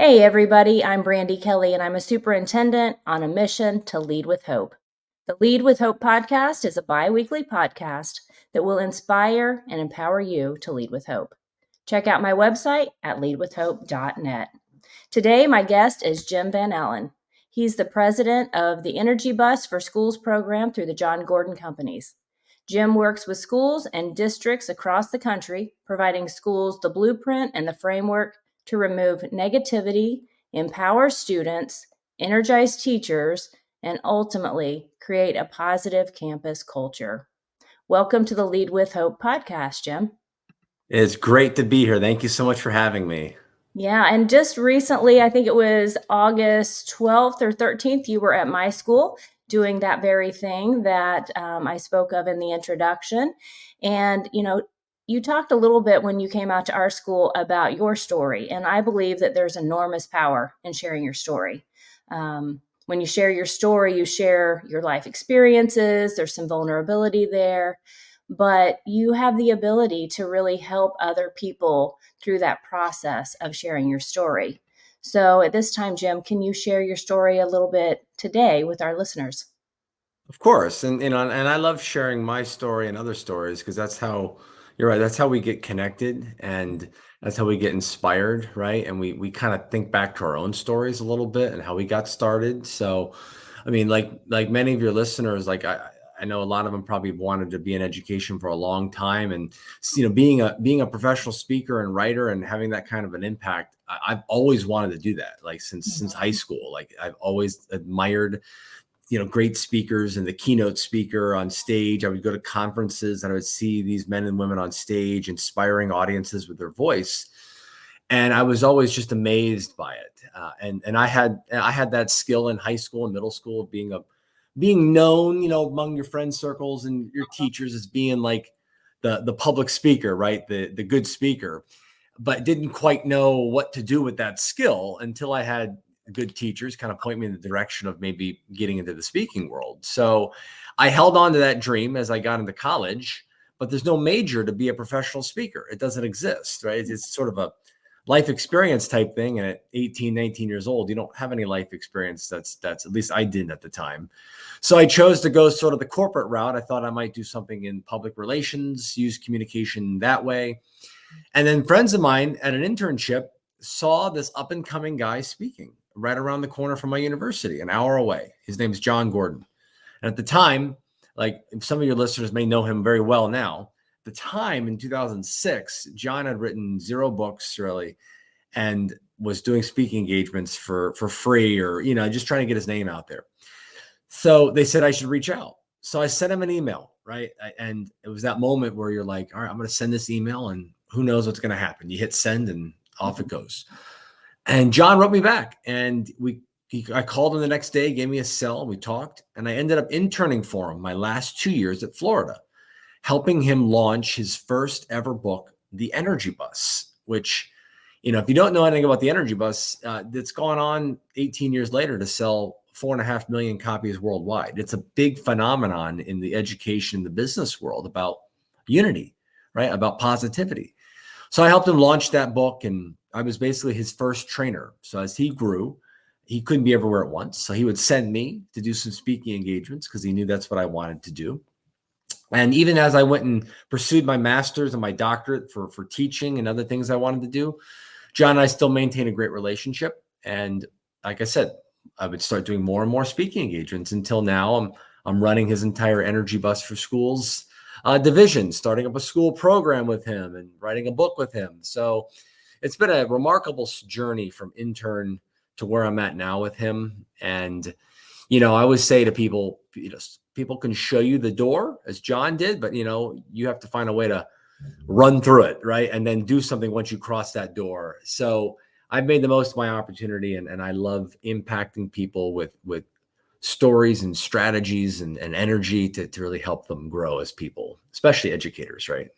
Hey, everybody, I'm Brandy Kelly, and I'm a superintendent on a mission to lead with hope. The Lead with Hope podcast is a bi weekly podcast that will inspire and empower you to lead with hope. Check out my website at leadwithhope.net. Today, my guest is Jim VanAllen. He's the president of the Energy Bus for Schools program through the John Gordon Companies. Jim works with schools and districts across the country, providing schools the blueprint and the framework to remove negativity, empower students, energize teachers, and ultimately create a positive campus culture. Welcome to the Lead with Hope podcast, Jim. It's great to be here. Thank you so much for having me. Yeah, and just recently, I think it was August 12th or 13th, you were at my school doing that very thing that I spoke of in the introduction. And, you talked a little bit when you came out to our school about your story. And I believe that there's enormous power in sharing your story. When you share your story, you share your life experiences, there's some vulnerability there, but you have the ability to really help other people through that process of sharing your story. So at this time, Jim, can you share your story a little bit today with our listeners? Of course, and I love sharing my story and other stories because that's how you're right. That's how we get connected, and that's how we get inspired, right? And we kind of think back to our own stories a little bit and how we got started. So, I mean, like many of your listeners, I know a lot of them probably wanted to be in education for a long time, and being a professional speaker and writer and having that kind of an impact, I've always wanted to do that. Like since high school, like I've always admired great speakers and the keynote speaker on stage. I would go to conferences and I would see these men and women on stage inspiring audiences with their voice, and I was always just amazed by it. And I had that skill in high school and middle school of being known, among your friend circles and your teachers as being like the public speaker, right? The good speaker, but didn't quite know what to do with that skill until I had good teachers kind of point me in the direction of maybe getting into the speaking world. So I held on to that dream as I got into college, but there's no major to be a professional speaker. It doesn't exist, right? It's sort of a life experience type thing. And at 18, 19 years old, you don't have any life experience. That's at least I didn't at the time. So I chose to go sort of the corporate route. I thought I might do something in public relations, use communication that way. And then friends of mine at an internship saw this up and coming guy speaking right around the corner from my university, an hour away. His name is John Gordon. And at the time, like some of your listeners may know him very well now, at the time in 2006, John had written 0 books really and was doing speaking engagements for free or, just trying to get his name out there. So they said I should reach out. So I sent him an email, right? And it was that moment where you're like, all right, I'm going to send this email and who knows what's going to happen. You hit send and off it goes. And John wrote me back, and I called him the next day, gave me a cell, we talked, and I ended up interning for him my last 2 years at Florida, helping him launch his first ever book, The Energy Bus, which, if you don't know anything about the Energy Bus, that's gone on 18 years later to sell 4.5 million copies worldwide. It's a big phenomenon in the education, the business world about unity, right? About positivity. So I helped him launch that book, and I was basically his first trainer. So as he grew, he couldn't be everywhere at once. So he would send me to do some speaking engagements because he knew that's what I wanted to do. And even as I went and pursued my master's and my doctorate for teaching and other things I wanted to do, John and I still maintain a great relationship. And like I said, I would start doing more and more speaking engagements until now I'm running his entire Energy Bus for Schools division, starting up a school program with him and writing a book with him. So it's been a remarkable journey from intern to where I'm at now with him. And, I always say to people, people can show you the door as John did, but, you have to find a way to run through it, right? And then do something once you cross that door. So I've made the most of my opportunity, and I love impacting people with stories and strategies and energy to really help them grow as people, especially educators, right?